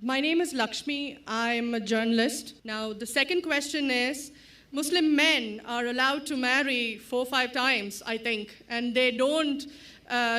My name is Lakshmi. I'm a journalist. Now, the second question is, Muslim men are allowed to marry 4 or 5 times, I think, and they don't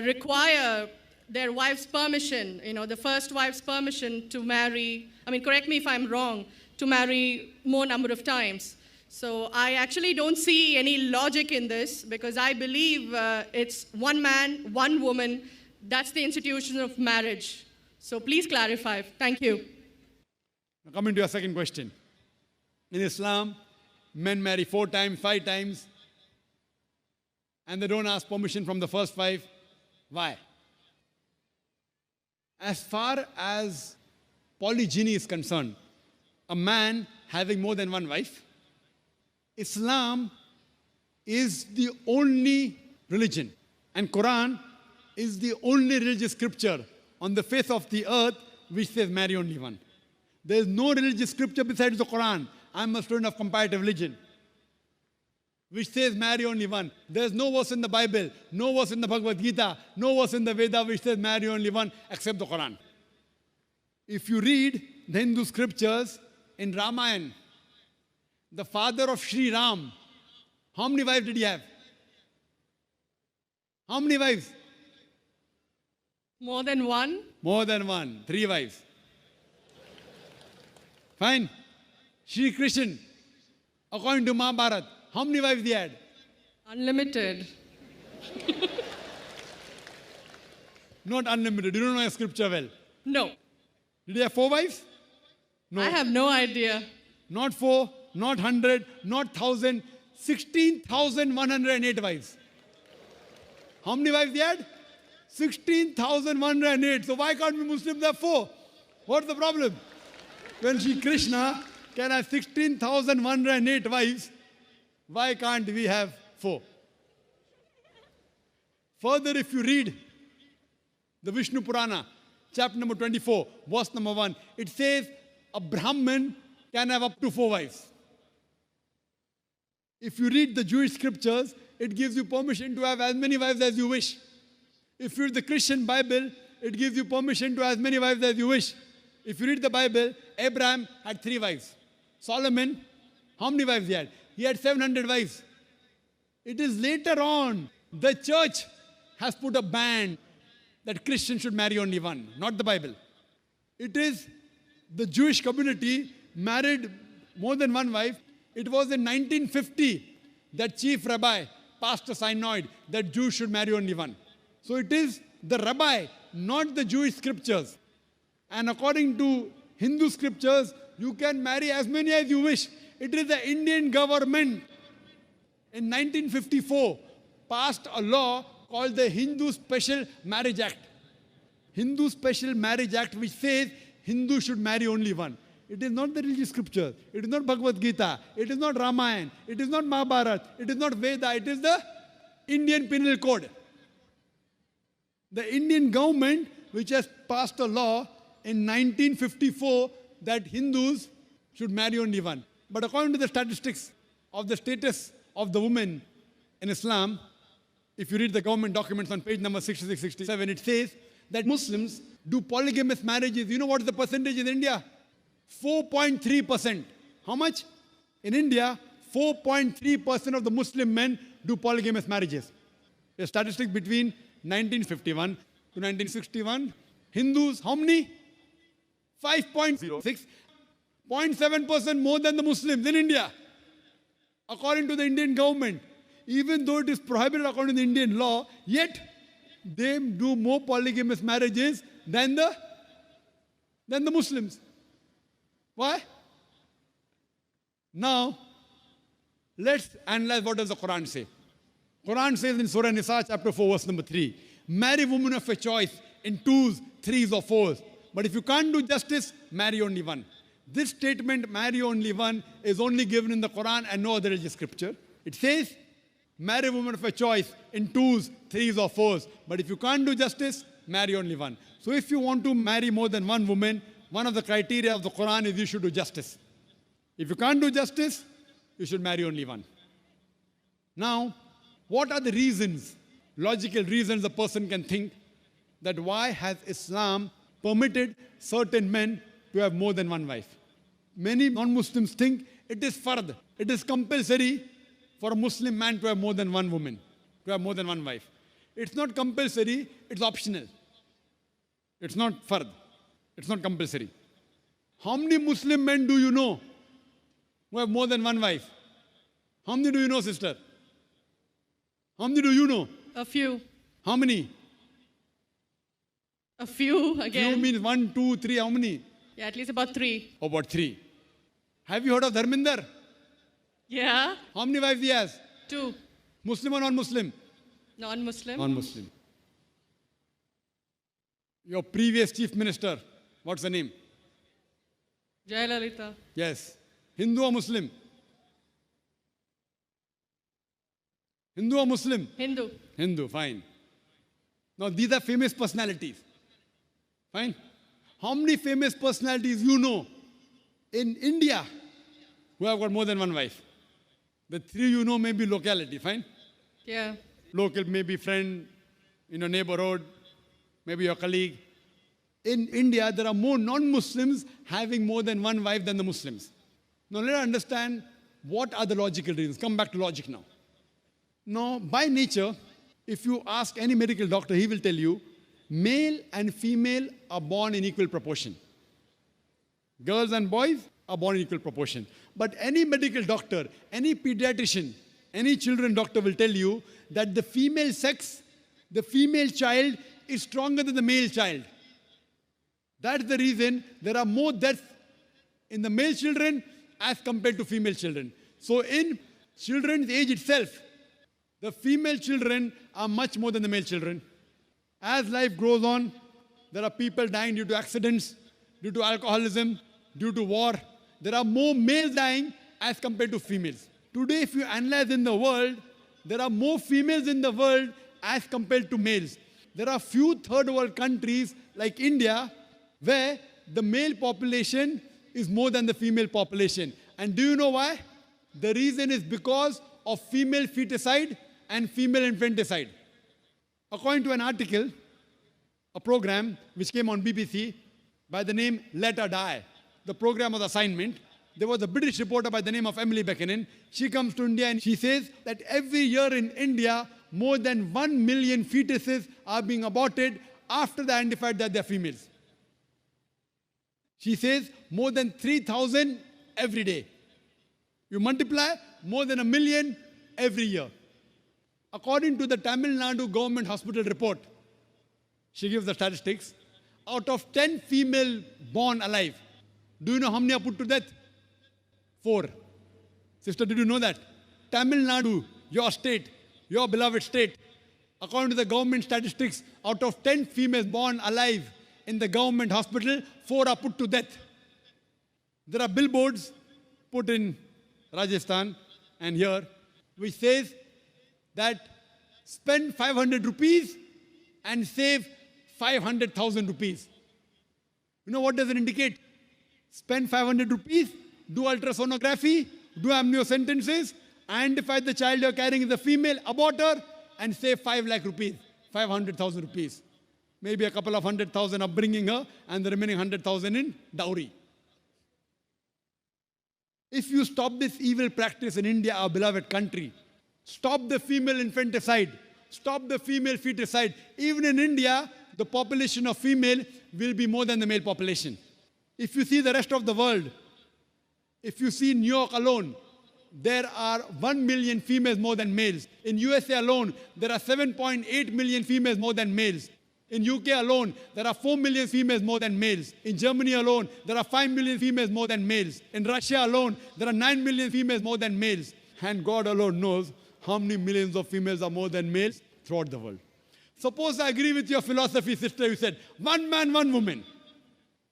require their wife's permission, the first wife's permission to marry, correct me if I'm wrong, to marry more number of times. So I actually don't see any logic in this because I believe it's one man, one woman. That's the institution of marriage. So please clarify. Thank you. Now coming to your second question. In Islam, men marry 4 times, 5 times, and they don't ask permission from the first 5. Why? As far as polygyny is concerned, a man having more than one wife, Islam is the only religion, and Quran is the only religious scripture on the face of the earth which says marry only one. There is no religious scripture besides the Quran. I'm a student of comparative religion, which says marry only one. There is no verse in the Bible, no verse in the Bhagavad Gita, no verse in the Veda which says marry only one except the Quran. If you read the Hindu scriptures in Ramayana, the father of Sri Ram, how many wives did he have? How many wives? More than one? More than one. 3 wives. Fine. Shri Krishna, according to Mahabharata, how many wives he had? Unlimited. Not unlimited. You don't know your scripture well. No. Did he have 4 wives? No. I have no idea. Not 4, not 100, not 1,000, 16,108 wives. How many wives he had? 16,108. So why can't we Muslims have 4? What's the problem? When Shri Krishna can have 16,108 wives, why can't we have 4? Further, if you read the Vishnu Purana, chapter number 24, verse number 1, it says a Brahmin can have up to 4 wives. If you read the Jewish scriptures, it gives you permission to have as many wives as you wish. If you read the Christian Bible, it gives you permission to have as many wives as you wish. If you read the Bible, Abraham had 3 wives. Solomon, how many wives he had? He had 700 wives. It is later on, the church has put a ban that Christians should marry only one, not the Bible. It is the Jewish community married more than one wife. It was in 1950 that chief rabbi passed a synod that Jews should marry only one. So it is the rabbi, not the Jewish scriptures. And according to Hindu scriptures, you can marry as many as you wish. It is the Indian government in 1954 passed a law called the Hindu Special Marriage Act. Hindu Special Marriage Act, which says Hindus should marry only one. It is not the religious scripture. It is not Bhagavad Gita. It is not Ramayana. It is not Mahabharata. It is not Veda. It is the Indian Penal Code. The Indian government, which has passed a law in 1954 that Hindus should marry only one. But according to the statistics of the status of the woman in Islam, if you read the government documents on page number 66, 67, it says that Muslims do polygamous marriages. You know what is the percentage in India? 4.3%. How much? In India, 4.3% of the Muslim men do polygamous marriages. A statistic between 1951 to 1961. Hindus, how many? 5.06. 0.7% more than the Muslims in India, according to the Indian government. Even though it is prohibited according to the Indian law, yet they do more polygamous marriages than the Muslims. Why? Now, let's analyze what does the Quran say. Quran says in Surah Nisa, chapter 4, verse number 3, marry women of your choice in 2s, 3s or 4s. But if you can't do justice, marry only one. This statement, marry only one, is only given in the Quran and no other religious scripture. It says, marry women of your choice in 2s, 3s or 4s. But if you can't do justice, marry only one. So if you want to marry more than one woman, one of the criteria of the Quran is you should do justice. If you can't do justice, you should marry only one. Now, what are the reasons, logical reasons a person can think that why has Islam permitted certain men to have more than one wife. Many non-Muslims think it is fard. It is compulsory for a Muslim man to have more than one woman, to have more than one wife. It's not compulsory, it's optional. It's not fard. It's not compulsory. How many Muslim men do you know who have more than one wife? How many do you know, sister? How many do you know? A few. How many? A few again. Few means 1, 2, 3, how many? Yeah, at least about 3. About 3. Have you heard of Dharminder? Yeah. How many wives he has? 2. Muslim or non-Muslim? Non-Muslim. Non-Muslim. Your previous chief minister, what's the name? Jayalalitha. Yes. Hindu or Muslim? Hindu or Muslim? Hindu. Hindu, fine. Now these are famous personalities. Fine. How many famous personalities you know in India who have got more than one wife? The 3 you know may be locality, fine? Yeah. Local, maybe friend in your neighborhood, maybe your colleague. In India, there are more non-Muslims having more than one wife than the Muslims. Now let us understand what are the logical reasons. Come back to logic now. Now, by nature, if you ask any medical doctor, he will tell you, male and female are born in equal proportion. Girls and boys are born in equal proportion. But any medical doctor, any pediatrician, any children doctor will tell you that the female sex, the female child is stronger than the male child. That's the reason there are more deaths in the male children as compared to female children. So in children's age itself, the female children are much more than the male children. As life grows on, there are people dying due to accidents, due to alcoholism, due to war. There are more males dying as compared to females. Today, if you analyze in the world, there are more females in the world as compared to males. There are few third world countries like India where the male population is more than the female population. And do you know why? The reason is because of female feticide and female infanticide. According to an article, a program which came on BBC by the name Let Her Die, the program was assignment. There was a British reporter by the name of Emily Buchanan. She comes to India and she says that every year in India, more than 1 million fetuses are being aborted after they identified that they're females. She says more than 3,000 every day. You multiply, more than 1 million every year. According to the Tamil Nadu government hospital report, she gives the statistics, out of 10 female born alive, do you know how many are put to death? 4. Sister, did you know that? Tamil Nadu, your state, your beloved state, according to the government statistics, out of 10 females born alive in the government hospital, 4 are put to death. There are billboards put in Rajasthan and here, which says that spend 500 rupees and save 500,000 rupees. You know what does it indicate? Spend 500 rupees, do ultrasonography, do amniocentesis, identify the child you're carrying is a female, abort her, and save 5 lakh rupees, 500,000 rupees. Maybe a couple of 100,000 upbringing her, and the remaining 100,000 in dowry. If you stop this evil practice in India, our beloved country, stop the female infanticide, stop the female feticide. Even in India, the population of female will be more than the male population. If you see the rest of the world, if you see New York alone, there are 1 million females more than males. In USA alone, there are 7.8 million females more than males. In UK alone, there are 4 million females more than males. In Germany alone, there are 5 million females more than males. In Russia alone, there are 9 million females more than males. And God alone knows how many millions of females are more than males throughout the world. Suppose I agree with your philosophy, sister, you said, 1 man, 1 woman.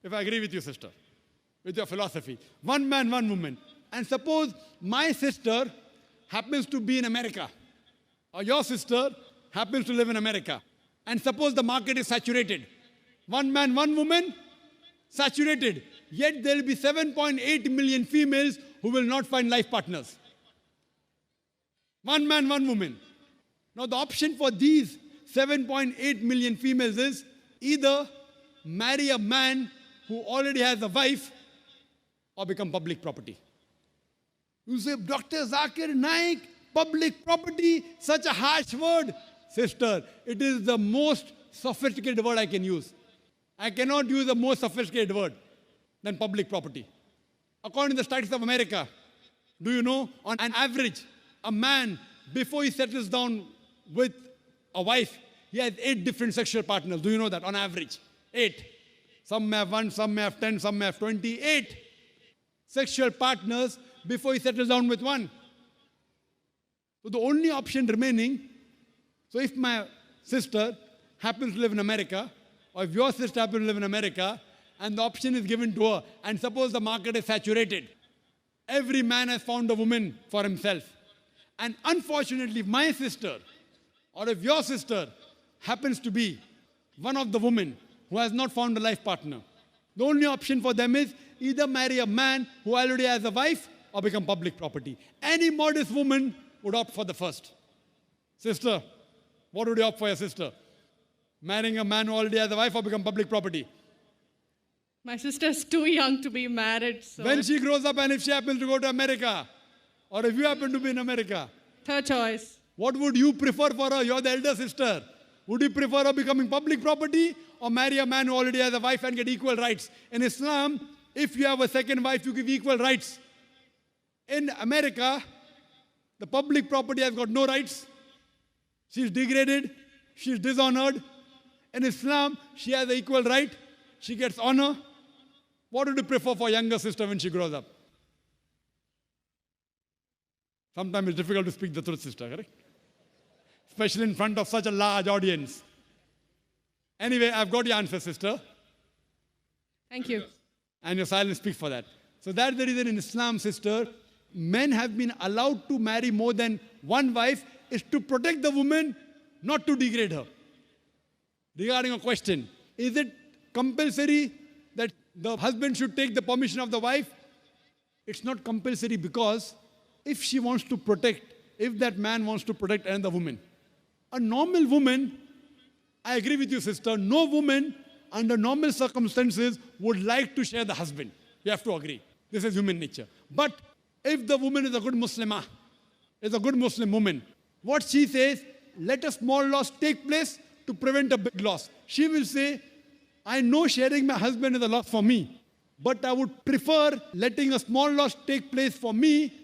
If I agree with you, sister, with your philosophy, 1 man, 1 woman. And suppose my sister happens to be in America, or your sister happens to live in America. And suppose the market is saturated. 1 man, 1 woman, saturated. Yet there will be 7.8 million females who will not find life partners. 1 man, 1 woman. Now the option for these 7.8 million females is either marry a man who already has a wife or become public property. You say, Dr. Zakir, Naik, public property, such a harsh word. Sister, it is the most sophisticated word I can use. I cannot use a more sophisticated word than public property. According to the Statistics of America, do you know, on an average, a man, before he settles down with a wife, he has 8 different sexual partners. Do you know that? On average, 8. Some may have 1, some may have 10, some may have 20. 8 sexual partners before he settles down with one. So the only option remaining, so if my sister happens to live in America, or if your sister happens to live in America, and the option is given to her, and suppose the market is saturated, every man has found a woman for himself. And unfortunately, if my sister, or if your sister happens to be one of the women who has not found a life partner, the only option for them is either marry a man who already has a wife or become public property. Any modest woman would opt for the first. Sister, what would you opt for your sister? Marrying a man who already has a wife or become public property? My sister's too young to be married, so... When she grows up and if she happens to go to America, or if you happen to be in America, third choice. what would you prefer for her? You're the elder sister. Would you prefer her becoming public property or marry a man who already has a wife and get equal rights? In Islam, if you have a second wife, you give equal rights. In America, the public property has got no rights. She's degraded. She's dishonored. In Islam, she has an equal right. She gets honor. What would you prefer for younger sister when she grows up? Sometimes it's difficult to speak the truth, sister, correct? Especially in front of such a large audience. Anyway, I've got your answer, sister. Thank you. And your silence speaks for that. So that's the reason in Islam, sister, men have been allowed to marry more than one wife is to protect the woman, not to degrade her. Regarding a question, is it compulsory that the husband should take the permission of the wife? It's not compulsory because if she wants to protect, if that man wants to protect another woman, a normal woman, I agree with you, sister, no woman under normal circumstances would like to share the husband. You have to agree. This is human nature. But if the woman is a good Muslimah, is a good Muslim woman, what she says, let a small loss take place to prevent a big loss. She will say, I know sharing my husband is a loss for me, but I would prefer letting a small loss take place for me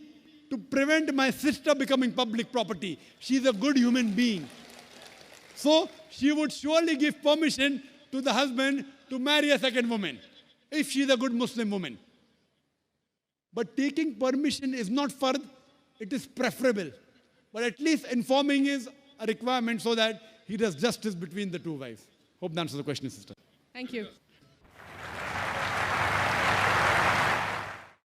to prevent my sister becoming public property. She's a good human being. So she would surely give permission to the husband to marry a second woman, if she's a good Muslim woman. But taking permission is not fard, it is preferable. But at least informing is a requirement so that he does justice between the two wives. Hope that answers the question, sister. Thank you.